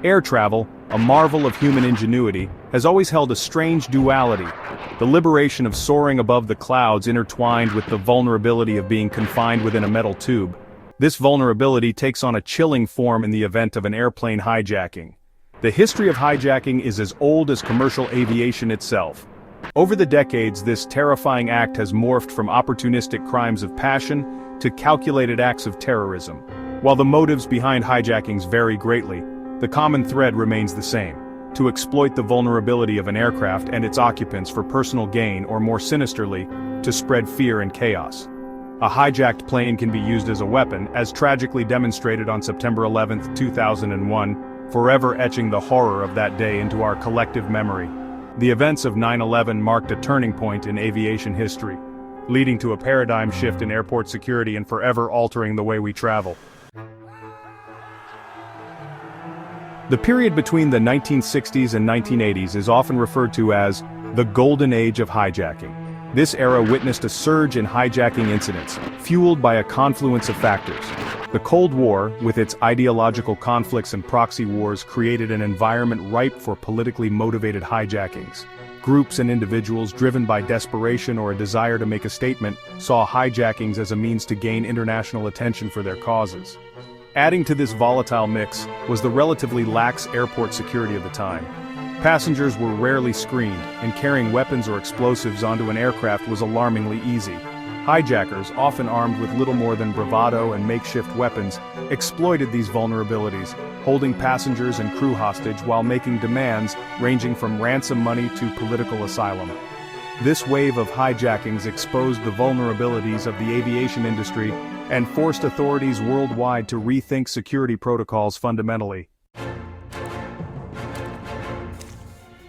Air travel, a marvel of human ingenuity, has always held a strange duality. The liberation of soaring above the clouds intertwined with the vulnerability of being confined within a metal tube. This vulnerability takes on a chilling form in the event of an airplane hijacking. The history of hijacking is as old as commercial aviation itself. Over the decades, this terrifying act has morphed from opportunistic crimes of passion to calculated acts of terrorism. While the motives behind hijackings vary greatly, the common thread remains the same: to exploit the vulnerability of an aircraft and its occupants for personal gain, or more sinisterly, to spread fear and chaos. A hijacked plane can be used as a weapon, as tragically demonstrated on September 11, 2001, forever etching the horror of that day into our collective memory. The events of 9/11 marked a turning point in aviation history, leading to a paradigm shift in airport security and forever altering the way we travel. The period between the 1960s and 1980s is often referred to as the golden age of hijacking. This era witnessed a surge in hijacking incidents, fueled by a confluence of factors. The Cold War, with its ideological conflicts and proxy wars, created an environment ripe for politically motivated hijackings. Groups and individuals driven by desperation or a desire to make a statement saw hijackings as a means to gain international attention for their causes. Adding to this volatile mix was the relatively lax airport security of the time. Passengers were rarely screened, and carrying weapons or explosives onto an aircraft was alarmingly easy. Hijackers, often armed with little more than bravado and makeshift weapons, exploited these vulnerabilities, holding passengers and crew hostage while making demands ranging from ransom money to political asylum. This wave of hijackings exposed the vulnerabilities of the aviation industry and forced authorities worldwide to rethink security protocols fundamentally.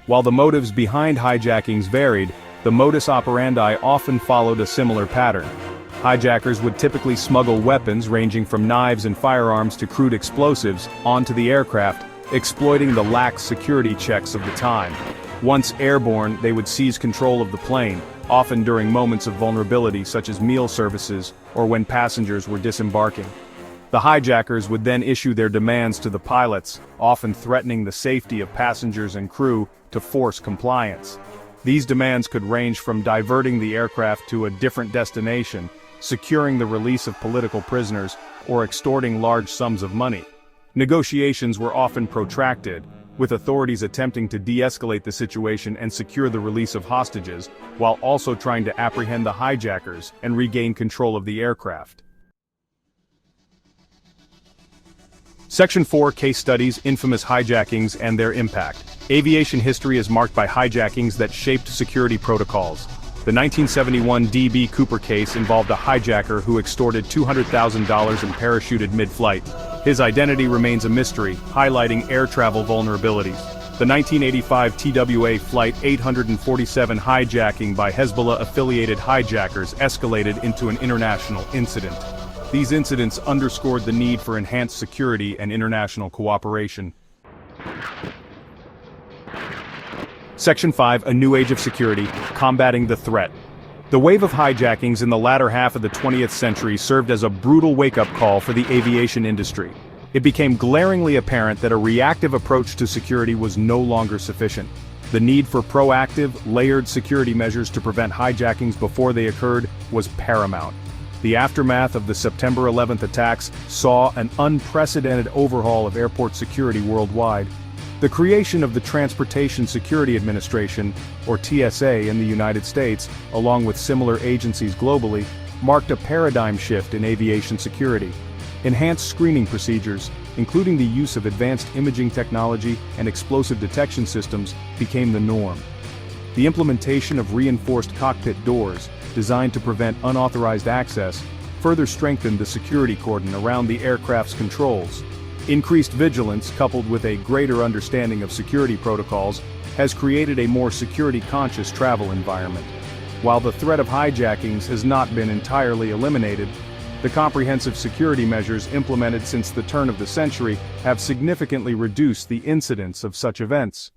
While the motives behind hijackings varied, the modus operandi often followed a similar pattern. Hijackers would typically smuggle weapons ranging from knives and firearms to crude explosives onto the aircraft, exploiting the lax security checks of the time. Once airborne, they would seize control of the plane, often during moments of vulnerability such as meal services or when passengers were disembarking. The hijackers would then issue their demands to the pilots, often threatening the safety of passengers and crew to force compliance. These demands could range from diverting the aircraft to a different destination, securing the release of political prisoners, or extorting large sums of money. Negotiations were often protracted, with authorities attempting to de-escalate the situation and secure the release of hostages, while also trying to apprehend the hijackers and regain control of the aircraft. Section 4: Case Studies, Infamous Hijackings and Their Impact. Aviation history is marked by hijackings that shaped security protocols. The 1971 D.B. Cooper case involved a hijacker who extorted $200,000 and parachuted mid-flight. His identity remains a mystery, highlighting air travel vulnerabilities. The 1985 TWA Flight 847 hijacking by Hezbollah-affiliated hijackers escalated into an international incident. These incidents underscored the need for enhanced security and international cooperation. Section 5: A New Age of Security, Combating the Threat. The wave of hijackings in the latter half of the 20th century served as a brutal wake-up call for the aviation industry. It became glaringly apparent that a reactive approach to security was no longer sufficient. The need for proactive, layered security measures to prevent hijackings before they occurred was paramount. The aftermath of the September 11th attacks saw an unprecedented overhaul of airport security worldwide. The creation of the Transportation Security Administration, or TSA in the United States, along with similar agencies globally, marked a paradigm shift in aviation security. Enhanced screening procedures, including the use of advanced imaging technology and explosive detection systems, became the norm. The implementation of reinforced cockpit doors, designed to prevent unauthorized access, further strengthened the security cordon around the aircraft's controls. Increased vigilance, coupled with a greater understanding of security protocols, has created a more security-conscious travel environment. While the threat of hijackings has not been entirely eliminated, the comprehensive security measures implemented since the turn of the century have significantly reduced the incidence of such events.